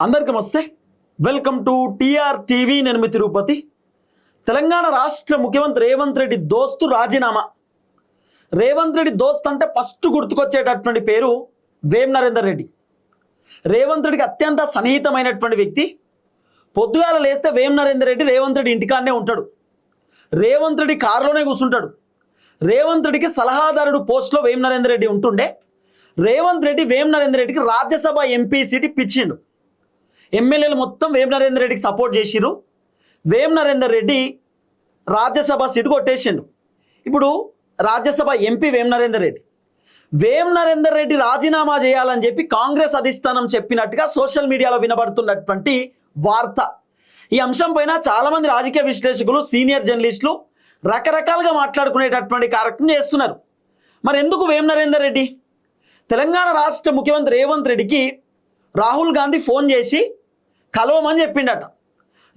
అందరికీ నమస్తే. Welcome to TR TV. నేను మీ తిరుపతి. తెలంగాణ రాష్ట్ర ముఖ్యమంత్రి రేవంత్ రెడ్డి దోస్తు రాజీనామా. రేవంత్ రెడ్డి దోస్త్ అంటే ఫస్ట్ గుర్తుకొచ్చేటటువంటి పేరు వేం నరేందర్ రెడ్డి. రేవంత్ రెడ్డికి అత్యంత సన్నిహితమైనటువంటి వ్యక్తి. పొద్దుగాల లేస్తే వేం నరేందర్ రెడ్డి రేవంత్ రెడ్డి ఇంటికాడనే ఉంటాడు. రేవంత్ రెడ్డి కారులోనే కూర్చుంటాడు. రేవంత్ రెడ్డికి సలహాదారుడు పోస్ట్లో వేం నరేందర్ రెడ్డి ఉంటుండే. రేవంత్ రెడ్డి వేం నరేందర్ రెడ్డికి రాజ్యసభ ఎంపీ సీట్ ఇప్పించిండు. ఎమ్మెల్యేలు మొత్తం వేం నరేందర్ రెడ్డికి సపోర్ట్ చేసిరు. వేం నరేందర్ రెడ్డి రాజ్యసభ సీటు కొట్టేసిండు. ఇప్పుడు రాజ్యసభ ఎంపీ వేం నరేందర్ రెడ్డి. వేం నరేందర్ రెడ్డి రాజీనామా చేయాలని చెప్పి కాంగ్రెస్ అధిష్టానం చెప్పినట్టుగా సోషల్ మీడియాలో వినబడుతున్నటువంటి వార్త. ఈ అంశం పైన చాలామంది రాజకీయ విశ్లేషకులు, సీనియర్ జర్నలిస్టులు రకరకాలుగా మాట్లాడుకునేటటువంటి కార్యక్రమం చేస్తున్నారు. మరి ఎందుకు వేం నరేందర్ రెడ్డి? తెలంగాణ రాష్ట్ర ముఖ్యమంత్రి రేవంత్ రెడ్డికి రాహుల్ గాంధీ ఫోన్ చేసి కలవమని చెప్పిండట.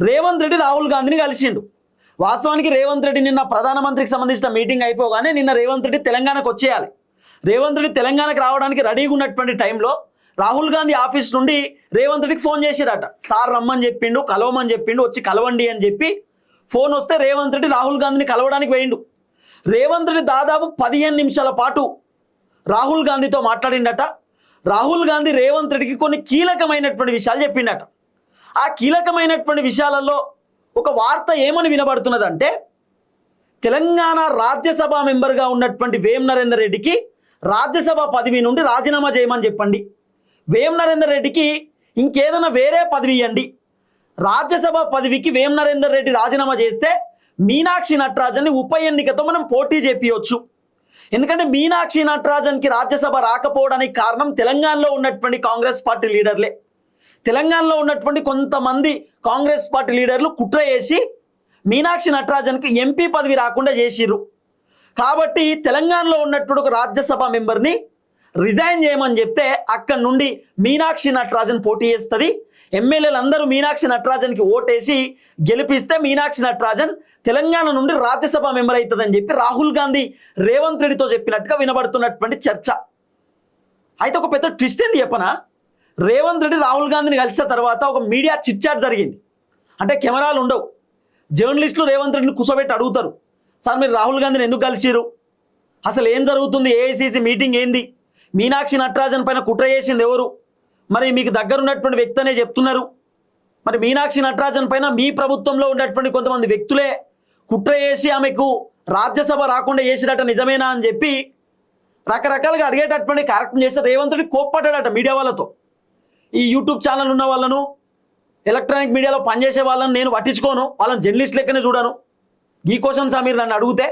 రేవంత్ రెడ్డి రాహుల్ గాంధీని కలిసిండు. వాస్తవానికి రేవంత్ రెడ్డి నిన్న ప్రధానమంత్రికి సంబంధించిన మీటింగ్ అయిపోగానే నిన్న రేవంత్ రెడ్డి తెలంగాణకు వచ్చేయాలి. రేవంత్ రెడ్డి తెలంగాణకు రావడానికి రెడీగా ఉన్నటువంటి టైంలో రాహుల్ గాంధీ ఆఫీస్ నుండి రేవంత్ రెడ్డికి ఫోన్ చేసిరట. సార్ రమ్మని చెప్పిండు, కలవమని చెప్పిండు, వచ్చి కలవండి అని చెప్పి ఫోన్ వస్తే రేవంత్ రెడ్డి రాహుల్ గాంధీని కలవడానికి పోయిండు. రేవంత్ రెడ్డి దాదాపు 15 నిమిషాల పాటు రాహుల్ గాంధీతో మాట్లాడిండట. రాహుల్ గాంధీ రేవంత్ రెడ్డికి కొన్ని కీలకమైనటువంటి విషయాలు చెప్పిండట. ఆ కీలకమైనటువంటి విషయాలలో ఒక వార్త ఏమని వినబడుతున్నదంటే, తెలంగాణ రాజ్యసభ మెంబర్గా ఉన్నటువంటి వేం నరేందర్ రెడ్డికి రాజ్యసభ పదవి నుండి రాజీనామా చేయమని చెప్పండి. వేం నరేందర్ రెడ్డికి ఇంకేదైనా వేరే పదవి ఇవ్వండి. రాజ్యసభ పదవికి వేం నరేందర్ రెడ్డి రాజీనామా చేస్తే మీనాక్షి నటరాజన్ని ఉప ఎన్నికతో మనం పోటీ చేపించవచ్చు. ఎందుకంటే మీనాక్షి నటరాజన్కి రాజ్యసభ రాకపోవడానికి కారణం తెలంగాణలో ఉన్నటువంటి కాంగ్రెస్ పార్టీ లీడర్లే. తెలంగాణలో ఉన్నటువంటి కొంతమంది కాంగ్రెస్ పార్టీ లీడర్లు కుట్ర చేసి మీనాక్షి నటరాజన్కి ఎంపీ పదవి రాకుండా చేసిర్రు. కాబట్టి తెలంగాణలో ఉన్నటువంటి ఒక రాజ్యసభ మెంబర్ని రిజైన్ చేయమని చెప్తే అక్కడి నుండి మీనాక్షి నటరాజన్ పోటీ చేస్తుంది. ఎమ్మెల్యేలు అందరూ మీనాక్షి నటరాజన్కి ఓటేసి గెలిపిస్తే మీనాక్షి నటరాజన్ తెలంగాణ నుండి రాజ్యసభ మెంబర్ అవుతుందని చెప్పి రాహుల్ గాంధీ రేవంత్ రెడ్డితో చెప్పినట్టుగా వినబడుతున్నటువంటి చర్చ. అయితే ఒక పెద్ద ట్విస్ట్ ఏంటి చెప్పనా? రేవంత్ రెడ్డి రాహుల్ గాంధీని కలిసిన తర్వాత ఒక మీడియా చిట్చాట్ జరిగింది. అంటే కెమెరాలు ఉండవు. జర్నలిస్టులు రేవంత్ రెడ్డిని కూర్చోబెట్టి అడుగుతారు, సార్ మీరు రాహుల్ గాంధీని ఎందుకు కలిసిరు, అసలు ఏం జరుగుతుంది, ఏఐసిసి మీటింగ్ ఏంది, మీనాక్షి నటరాజన్ పైన కుట్ర చేసింది ఎవరు, మరి మీకు దగ్గరున్నటువంటి వ్యక్తి అనే చెప్తున్నారు, మరి మీనాక్షి నటరాజన్ పైన మీ ప్రభుత్వంలో ఉన్నటువంటి కొంతమంది వ్యక్తులే కుట్ర చేసి ఆమెకు రాజ్యసభ రాకుండా చేసినట్టు నిజమేనా అని చెప్పి రకరకాలుగా అడిగేటటువంటి కార్యక్రమం చేస్తే రేవంత్ రెడ్డి కోప్పడ్డాడట మీడియా వాళ్ళతో. ఈ యూట్యూబ్ ఛానల్ ఉన్న వాళ్ళను, ఎలక్ట్రానిక్ మీడియాలో పనిచేసే వాళ్ళని నేను పట్టించుకోను, వాళ్ళని జర్నలిస్ట్ లెక్కనే చూడను. ఈ క్వశ్చన్స్ మీరు నన్ను అడిగితే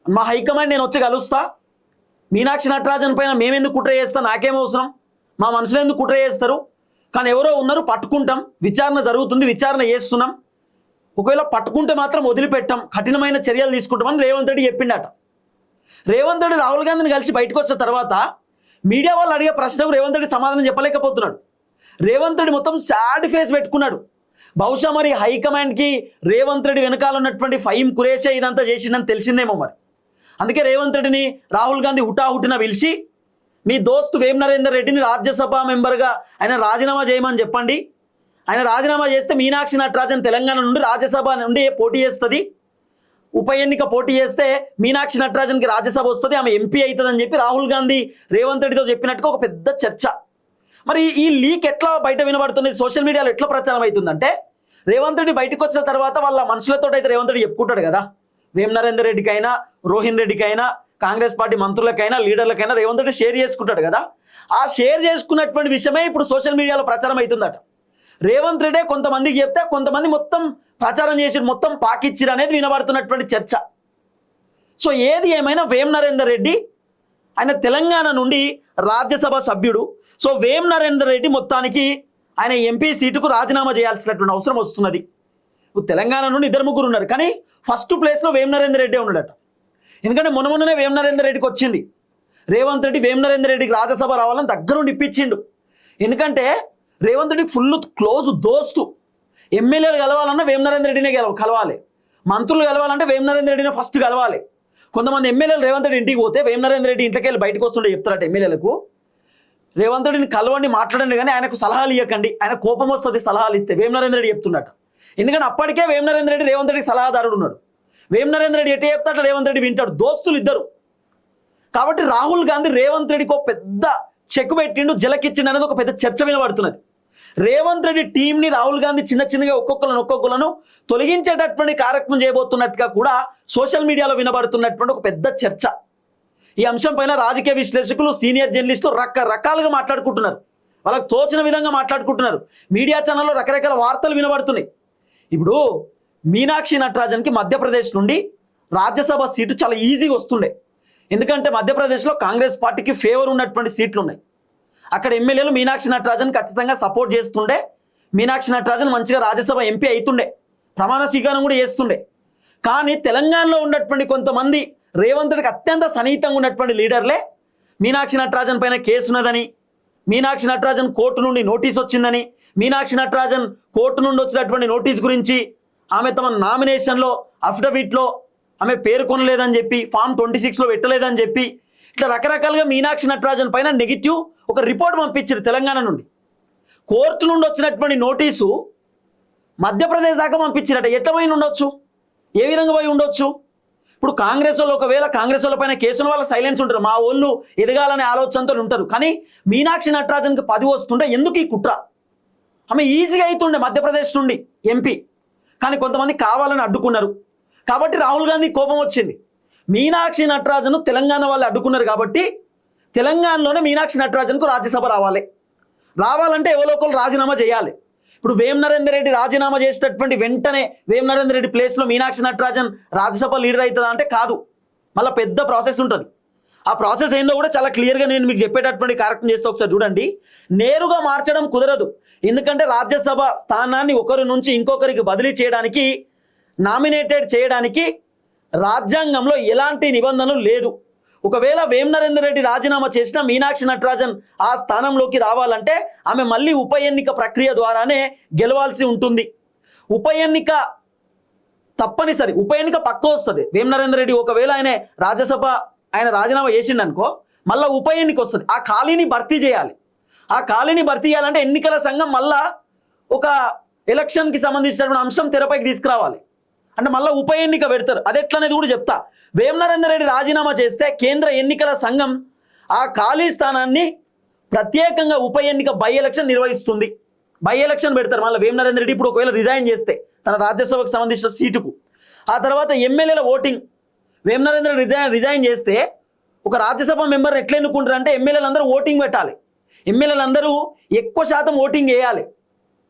మా హైకమాండ్ నేను వచ్చి కలుస్తా. మీనాక్షి నటరాజన్ పైన మేమెందుకు కుట్ర చేస్తాం, నాకేం అవసరం, మా మనుషులు ఎందుకు కుట్ర చేస్తారు, కానీ ఎవరో ఉన్నారు పట్టుకుంటాం, విచారణ జరుగుతుంది, విచారణ చేస్తున్నాం, ఒకవేళ పట్టుకుంటే మాత్రం వదిలిపెట్టాం, కఠినమైన చర్యలు తీసుకుంటామని రేవంత్ రెడ్డి చెప్పిండట. రేవంత్ రెడ్డి రాహుల్ గాంధీని కలిసి బయటకు వచ్చిన తర్వాత మీడియా వాళ్ళు అడిగే ప్రశ్నకు రేవంత్ రెడ్డి సమాధానం చెప్పలేకపోతున్నాడు. రేవంత్ రెడ్డి మొత్తం సాడ్ ఫేస్ పెట్టుకున్నాడు. బహుశా మరి హైకమాండ్కి రేవంత్ రెడ్డి వెనకాల ఉన్నటువంటి ఫహీం ఖురేషే ఇదంతా చేసిందని తెలిసిందేమో మరి. అందుకే రేవంత్ రెడ్డిని రాహుల్ గాంధీ హుటాహుటిన పిలిచి మీ దోస్తు వేం నరేందర్ రెడ్డిని రాజ్యసభ మెంబర్గా ఆయన రాజీనామా చేయమని చెప్పండి. ఆయన రాజీనామా చేస్తే మీనాక్షి నటరాజన్ తెలంగాణ నుండి రాజ్యసభ నుండి పోటీ చేస్తుంది, ఉప ఎన్నిక పోటీ చేస్తే మీనాక్షి నటరాజన్కి రాజ్యసభ వస్తుంది, ఆమె ఎంపీ అవుతుందని చెప్పి రాహుల్ గాంధీ రేవంత్ రెడ్డితో చెప్పినట్టుగా ఒక పెద్ద చర్చ. మరి ఈ లీక్ ఎట్లా బయట వినబడుతుంది, సోషల్ మీడియాలో ఎట్లా ప్రచారం అవుతుందంటే, రేవంత్ రెడ్డి బయటకు వచ్చిన తర్వాత వాళ్ళ మనుషులతో అయితే రేవంత్ రెడ్డి చెప్పుకుంటాడు కదా, వేం నరేందర్ రెడ్డికైనా, రోహిన్ రెడ్డికైనా, కాంగ్రెస్ పార్టీ మంత్రులకైనా, లీడర్లకైనా రేవంత్ రెడ్డి షేర్ చేసుకుంటాడు కదా. ఆ షేర్ చేసుకున్నటువంటి విషయమే ఇప్పుడు సోషల్ మీడియాలో ప్రచారం అవుతుందట. రేవంత్ రెడ్డి కొంతమందికి చెప్తే కొంతమంది మొత్తం ప్రచారం చేసి మొత్తం పాకిచ్చిరు అనేది వినబడుతున్నటువంటి చర్చ. సో ఏది ఏమైనా వేం నరేందర్ రెడ్డి ఆయన తెలంగాణ నుండి రాజ్యసభ సభ్యుడు. సో వేం నరేందర్ రెడ్డి మొత్తానికి ఆయన ఎంపీ సీటుకు రాజీనామా చేయాల్సినటువంటి అవసరం వస్తున్నది. తెలంగాణ నుండి 2-3 ఉన్నారు, కానీ ఫస్ట్ ప్లేస్లో వేం నరేందర్ రెడ్డి ఉన్నాడట. ఎందుకంటే మొన్ననే వేం నరేందర్ రెడ్డికి వచ్చింది. రేవంత్ రెడ్డి వేం నరేందర్ రెడ్డికి రాజ్యసభ రావాలని దగ్గరుండి ఇప్పించిండు. ఎందుకంటే రేవంత్ రెడ్డికి ఫుల్ క్లోజ్ దోస్తు. ఎమ్మెల్యేలు కలవాలన్నా వేం నరేందర్ రెడ్డినే కలవాలి, మంత్రులు కలవాలంటే వేం నరేందర్ రెడ్డినే ఫస్ట్ కలవాలి. కొంతమంది ఎమ్మెల్యేలు రేవంత్ రెడ్డి ఇంటికి పోతే వేం నరేందర్ రెడ్డి ఇంట్లోకి వెళ్ళి బయటకు వస్తుండే చెప్తారట ఎమ్మెల్యేలకు, రేవంత్ రెడ్డిని కలవండి, మాట్లాడండి, కానీ ఆయనకు సలహాలు ఇవ్వకండి, ఆయన కోపం వస్తుంది సలహాలు ఇస్తే. వేం నరేంద్ర రెడ్డి చెప్తున్నట్ట. ఎందుకంటే అప్పటికే వేం నరేంద్ర రెడ్డి రేవంత్ రెడ్డి సలహాదారుడు ఉన్నాడు. వేం నరేంద్ర రెడ్డి ఎటే చెప్తాడు రేవంత్ రెడ్డి వింటాడు, దోస్తులు ఇద్దరు. కాబట్టి రాహుల్ గాంధీ రేవంత్ రెడ్డికి ఒక పెద్ద చెక్ పెట్టిండు, జలకిచ్చిండు అనేది ఒక పెద్ద చర్చ వినబడుతున్నది. రేవంత్ రెడ్డి టీంని రాహుల్ గాంధీ చిన్నగా ఒక్కొక్కలను తొలగించేటటువంటి కార్యక్రమం చేయబోతున్నట్టుగా కూడా సోషల్ మీడియాలో వినబడుతున్నటువంటి ఒక పెద్ద చర్చ. ఈ అంశం పైన రాజకీయ విశ్లేషకులు, సీనియర్ జర్నలిస్టులు రకరకాలుగా మాట్లాడుకుంటున్నారు, వాళ్ళకి తోచిన విధంగా మాట్లాడుకుంటున్నారు. మీడియా ఛానల్లో రకరకాల వార్తలు వినబడుతున్నాయి. ఇప్పుడు మీనాక్షి నటరాజన్కి మధ్యప్రదేశ్ నుండి రాజ్యసభ సీటు చాలా ఈజీగా వస్తుండే. ఎందుకంటే మధ్యప్రదేశ్లో కాంగ్రెస్ పార్టీకి ఫేవర్ ఉన్నటువంటి సీట్లు ఉన్నాయి. అక్కడ ఎమ్మెల్యేలు మీనాక్షి నటరాజన్ ఖచ్చితంగా సపోర్ట్ చేస్తుండే. మీనాక్షి నటరాజన్ మంచిగా రాజ్యసభ ఎంపీ అవుతుండే, ప్రమాణ స్వీకారం కూడా చేస్తుండే. కానీ తెలంగాణలో ఉన్నటువంటి కొంతమంది రేవంత్ రెడ్డికి అత్యంత సన్నిహితంగా ఉన్నటువంటి లీడర్లే మీనాక్షి నటరాజన్ పైన కేసు ఉన్నదని, మీనాక్షి నటరాజన్ కోర్టు నుండి నోటీస్ వచ్చిందని, మీనాక్షి నటరాజన్ కోర్టు నుండి వచ్చినటువంటి నోటీస్ గురించి ఆమె తమ నామినేషన్లో అఫిడవిట్లో ఆమె పేర్కొనలేదని చెప్పి, ఫామ్ 26లో పెట్టలేదని చెప్పి, ఇట్లా రకరకాలుగా మీనాక్షి నటరాజన్ పైన నెగిటివ్ ఒక రిపోర్ట్ పంపించారు తెలంగాణ నుండి. కోర్టు నుండి వచ్చినటువంటి నోటీసు మధ్యప్రదేశ్ దాకా పంపించారట. ఎట్లా పోయి ఉండొచ్చు, ఏ విధంగా పోయి ఉండొచ్చు? ఇప్పుడు కాంగ్రెస్ వాళ్ళు ఒకవేళ కాంగ్రెస్ వాళ్ళ పైన కేసుల వల్ల సైలెన్స్ ఉంటారు, మా వాళ్ళు ఎదగాలనే ఆలోచనతో ఉంటారు. కానీ మీనాక్షి నటరాజన్కి 10 వస్తుంటే ఎందుకు ఈ కుట్ర? ఆమె ఈజీగా అవుతుండే మధ్యప్రదేశ్ నుండి ఎంపీ, కానీ కొంతమంది కావాలని అడ్డుకున్నారు. కాబట్టి రాహుల్ గాంధీ కోపం వచ్చింది. మీనాక్షి నటరాజన్ తెలంగాణ వాళ్ళు అడ్డుకున్నారు కాబట్టి తెలంగాణలోనే మీనాక్షి నటరాజన్కు రాజ్యసభ రావాలంటే ఎవరో ఒకరు రాజీనామా చేయాలి. ఇప్పుడు వేం నరేందర్ రెడ్డి రాజీనామా చేసేటటువంటి వెంటనే వేం నరేందర్ రెడ్డి ప్లేస్లో మీనాక్షి నటరాజన్ రాజ్యసభ లీడర్ అవుతుందా అంటే కాదు, మళ్ళీ పెద్ద ప్రాసెస్ ఉంటుంది. ఆ ప్రాసెస్ ఏందో కూడా చాలా క్లియర్గా నేను మీకు చెప్పేటటువంటి కార్యక్రమం చేస్తే ఒకసారి చూడండి. నేరుగా మార్చడం కుదరదు, ఎందుకంటే రాజ్యసభ స్థానాన్ని ఒకరి నుంచి ఇంకొకరికి బదిలీ చేయడానికి, నామినేటెడ్ చేయడానికి రాజ్యాంగంలో ఎలాంటి నిబంధనలు లేదు. ఒకవేళ వేం నరేందర్ రెడ్డి రాజీనామా చేసినా మీనాక్షి నటరాజన్ ఆ స్థానంలోకి రావాలంటే ఆమె మళ్ళీ ఉప ఎన్నిక ప్రక్రియ ద్వారానే గెలవాల్సి ఉంటుంది. ఉప ఎన్నిక తప్పనిసరి, ఉప ఎన్నిక పక్క వస్తుంది. వేం నరేందర్ రెడ్డి ఒకవేళ ఆయన రాజీనామా చేసిండనుకో మళ్ళీ ఉప ఎన్నిక వస్తుంది. ఆ ఖాళీని భర్తీ చేయాలి. ఆ ఖాళీని భర్తీ చేయాలంటే ఎన్నికల సంఘం మళ్ళా ఒక ఎలక్షన్కి సంబంధించినటువంటి అంశం తెరపైకి తీసుకురావాలి. అంటే మళ్ళీ ఉప ఎన్నిక పెడతారు. అది ఎట్లనేది కూడా చెప్తా. వేం నరేందర్ రెడ్డి రాజీనామా చేస్తే కేంద్ర ఎన్నికల సంఘం ఆ ఖాళీ స్థానాన్ని ప్రత్యేకంగా ఉప ఎన్నిక బై ఎలక్షన్ నిర్వహిస్తుంది. బై ఎలక్షన్ పెడతారు. మళ్ళీ వేం నరేందర్ రెడ్డి ఇప్పుడు ఒకవేళ రిజైన్ చేస్తే తన రాజ్యసభకు సంబంధించిన సీటుకు, ఆ తర్వాత ఎమ్మెల్యేల ఓటింగ్, వేం నరేందర్ రెడ్డి రిజైన్ చేస్తే ఒక రాజ్యసభ మెంబర్ ఎట్లా ఎన్నుకుంటారు అంటే ఎమ్మెల్యేలందరూ ఓటింగ్ పెట్టాలి. ఎమ్మెల్యేలందరూ ఎక్కువ శాతం ఓటింగ్ వేయాలి.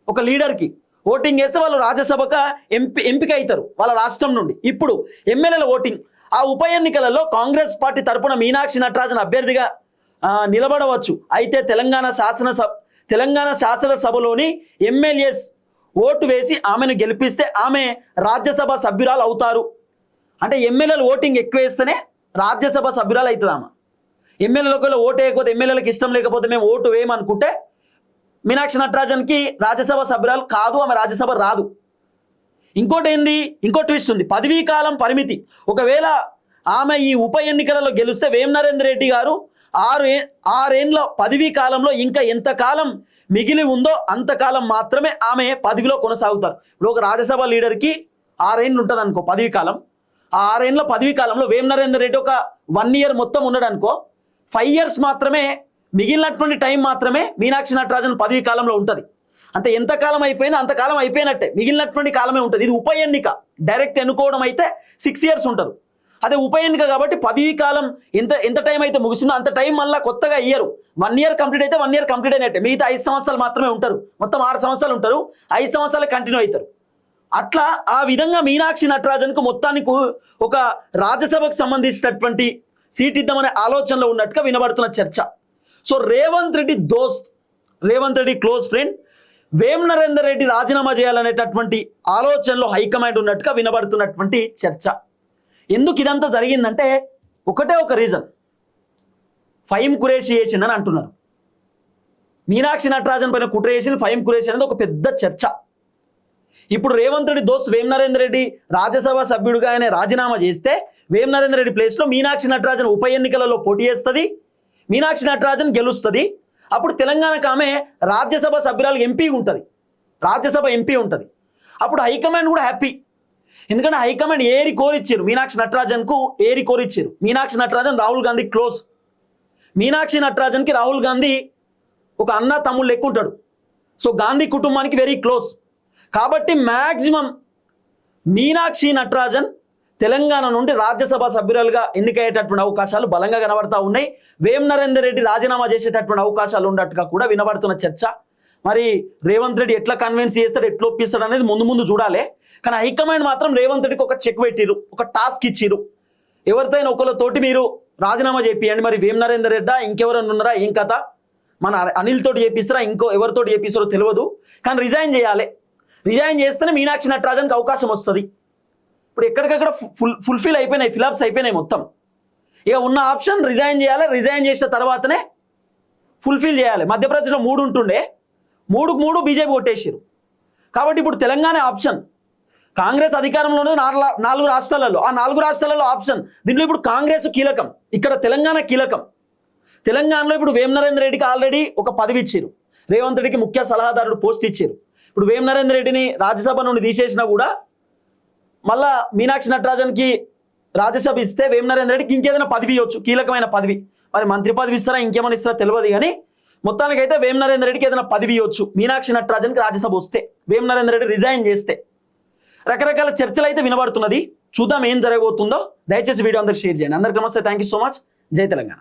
ఒక లీడర్కి ఓటింగ్ వేస్తే వాళ్ళు రాజ్యసభకు ఎంపిక అవుతారు వాళ్ళ రాష్ట్రం నుండి. ఇప్పుడు ఎమ్మెల్యేల ఓటింగ్, ఆ ఉప ఎన్నికలలో కాంగ్రెస్ పార్టీ తరపున మీనాక్షి నటరాజన్ అభ్యర్థిగా నిలబడవచ్చు. అయితే తెలంగాణ శాసనసభలోని ఎమ్మెల్యేస్ ఓటు వేసి ఆమెను గెలిపిస్తే ఆమె రాజ్యసభ సభ్యురాలు అవుతారు. అంటే ఎమ్మెల్యేలు ఓటింగ్ ఎక్కువ వేస్తేనే రాజ్యసభ సభ్యురాలు అవుతుంది ఆమె. ఎమ్మెల్యేలకు ఓటు వేయకపోతే, ఎమ్మెల్యేలకు ఇష్టం లేకపోతే మేము ఓటు వేయమనుకుంటే మీనాక్షి నటరాజన్కి రాజ్యసభ సభ్యురాలు కాదు, ఆమె రాజ్యసభ రాదు. ఇంకోటి ఏంది, ఇంకో ట్విస్ట్ ఉంది, పదవీ కాలం పరిమితి. ఒకవేళ ఆమె ఈ ఉప ఎన్నికలలో గెలిస్తే వేం నరేందర్ రెడ్డి గారు 6 ఏండ్ల పదవీ కాలంలో ఇంకా ఎంతకాలం మిగిలి ఉందో అంతకాలం మాత్రమే ఆమె పదవిలో కొనసాగుతారు. ఇప్పుడు ఒక రాజ్యసభ లీడర్కి 6 ఏండ్లు ఉంటుంది అనుకో పదవీ కాలం. ఆ 6 ఏండ్ల పదవీ కాలంలో వేం నరేందర్ రెడ్డి ఒక 1 ఇయర్ మొత్తం ఉన్నాడు అనుకో, 5 ఇయర్స్ మాత్రమే, మిగిలినటువంటి టైం మాత్రమే మీనాక్షి నటరాజన్ పదవీ కాలంలో ఉంటుంది. అంటే ఎంతకాలం అయిపోయిందో అంతకాలం అయిపోయినట్టే, మిగిలినటువంటి కాలమే ఉంటుంది. ఇది ఉప ఎన్నిక, డైరెక్ట్ ఎన్నుకోవడం అయితే 6 ఇయర్స్ ఉంటారు. అదే ఉప ఎన్నిక కాబట్టి పదవీ కాలం ఎంత టైం అయితే ముగిసిందో అంత టైం మళ్ళీ కొత్తగా ఇయ్యరు. 1 ఇయర్ కంప్లీట్ అయితే 1 ఇయర్ కంప్లీట్ అయినట్టే, మిగతా 5 సంవత్సరాలు మాత్రమే ఉంటారు. మొత్తం 6 సంవత్సరాలు ఉంటారు, 5 సంవత్సరాలు కంటిన్యూ అవుతారు. అట్లా ఆ విధంగా మీనాక్షి నటరాజన్కు మొత్తానికి ఒక రాజ్యసభకు సంబంధించినటువంటి సీట్ ఇద్దామనే ఆలోచనలో ఉన్నట్టుగా వినబడుతున్న చర్చ. సో రేవంత్ రెడ్డి దోస్త్, రేవంత్ రెడ్డి క్లోజ్ ఫ్రెండ్ వేం నరేందర్ రెడ్డి రాజీనామా చేయాలనేటటువంటి ఆలోచనలో హైకమాండ్ ఉన్నట్టుగా వినబడుతున్నటువంటి చర్చ. ఎందుకు ఇదంతా జరిగిందంటే ఒకటే ఒక రీజన్, ఫహీమ్ ఖురేషీ చేసిండని అంటున్నారు. మీనాక్షి నటరాజన్ పైన కుట్ర చేసింది ఫహీమ్ ఖురేషీ అనేది ఒక పెద్ద చర్చ. ఇప్పుడు రేవంత్ రెడ్డి దోస్త్ వేం నరేందర్ రెడ్డి రాజ్యసభ సభ్యుడిగా ఆయన రాజీనామా చేస్తే వేం నరేందర్ రెడ్డి ప్లేస్లో మీనాక్షి నటరాజన్ ఉప ఎన్నికలలో పోటీ చేస్తుంది, మీనాక్షి నటరాజన్ గెలుస్తుంది. అప్పుడు తెలంగాణకు ఆమె రాజ్యసభ సభ్యురాలు ఎంపీ ఉంటుంది, రాజ్యసభ ఎంపీ ఉంటుంది. అప్పుడు హైకమాండ్ కూడా హ్యాపీ, ఎందుకంటే హైకమాండ్ ఏరి కోరిచ్చారు మీనాక్షి నటరాజన్కు, ఏరి కోరిచ్చారు. మీనాక్షి నటరాజన్ రాహుల్ గాంధీ క్లోజ్, మీనాక్షి నటరాజన్కి రాహుల్ గాంధీ ఒక అన్న తమ్ముళ్ళు లెక్క ఉంటాడు. సో గాంధీ కుటుంబానికి వెరీ క్లోజ్. కాబట్టి మ్యాక్సిమం మీనాక్షి నటరాజన్ తెలంగాణ నుండి రాజ్యసభ సభ్యురాలుగా ఎన్నికయ్యేటటువంటి అవకాశాలు బలంగా కనబడతా ఉన్నాయి. వేం నరేందర్ రెడ్డి రాజీనామా చేసేటటువంటి అవకాశాలు ఉన్నట్టుగా కూడా వినబడుతున్న చర్చ. మరి రేవంత్ రెడ్డి ఎట్లా కన్విన్స్ చేస్తాడు, ఎట్లా ఒప్పిస్తాడు అనేది ముందు ముందు చూడాలి. కానీ హైకమాండ్ మాత్రం రేవంత్ రెడ్డికి ఒక చెక్ పెట్టిరు, ఒక టాస్క్ ఇచ్చిరు. ఎవరితోనైనా ఒకళ్ళతోటి మీరు రాజీనామా చేపియండి. మరి వేం నరేందర్ రెడ్డా ఇంకెవరన్నా ఉన్నారా, ఏం కథ, మన అనిల్ తోటి చేపిస్తారా, ఇంకో ఎవరితోటి చేపిస్తారో తెలియదు. కానీ రిజైన్ చేయాలి. రిజైన్ చేస్తేనే మీనాక్షి నటరాజన్కి అవకాశం వస్తుంది. ఇప్పుడు ఎక్కడికక్కడ ఫుల్ఫిల్ అయిపోయినాయి, ఫిలాప్స్ అయిపోయినాయి మొత్తం. ఇక ఉన్న ఆప్షన్ రిజైన్ చేయాలి. రిజైన్ చేసిన తర్వాతనే ఫుల్ఫిల్ చేయాలి. మధ్యప్రదేశ్లో 3 ఉంటుండే, 3కు 3 బీజేపీ కొట్టేసారు. కాబట్టి ఇప్పుడు తెలంగాణ ఆప్షన్, కాంగ్రెస్ అధికారంలో ఉన్నది 4 రాష్ట్రాలలో, ఆ 4 రాష్ట్రాలలో ఆప్షన్. దీంట్లో ఇప్పుడు కాంగ్రెస్ కీలకం, ఇక్కడ తెలంగాణ కీలకం. తెలంగాణలో ఇప్పుడు వేం నరేందర్ రెడ్డికి ఆల్రెడీ ఒక పదవి ఇచ్చారు, రేవంత్ రెడ్డికి ముఖ్య సలహాదారుడు పోస్ట్ ఇచ్చారు. ఇప్పుడు వేం నరేందర్ రెడ్డిని రాజ్యసభ నుండి తీసేసినా కూడా మళ్ళా మీనాక్షి నటరాజన్కి రాజ్యసభ ఇస్తే వేం నరేందర్ రెడ్డికి ఇంకేదైనా పదవి ఇవ్వచ్చు, కీలకమైన పదవి. మరి మంత్రి పదవి ఇస్తారా ఇంకేమైనా ఇస్తారా తెలియదు. కానీ మొత్తానికైతే వేం నరేందర్ రెడ్డికి ఏదైనా పదవి ఇవ్వచ్చు మీనాక్షి నటరాజన్కి రాజ్యసభ వస్తే, వేం నరేందర్ రెడ్డి రిజైన్ చేస్తే. రకరకాల చర్చలు అయితే వినబడుతున్నది. చూద్దాం ఏం జరగబోతుందో. దయచేసి వీడియో అందరికి షేర్ చేయండి. అందరికీ నమస్తే, థ్యాంక్ యూ సో మచ్. జై తెలంగాణ.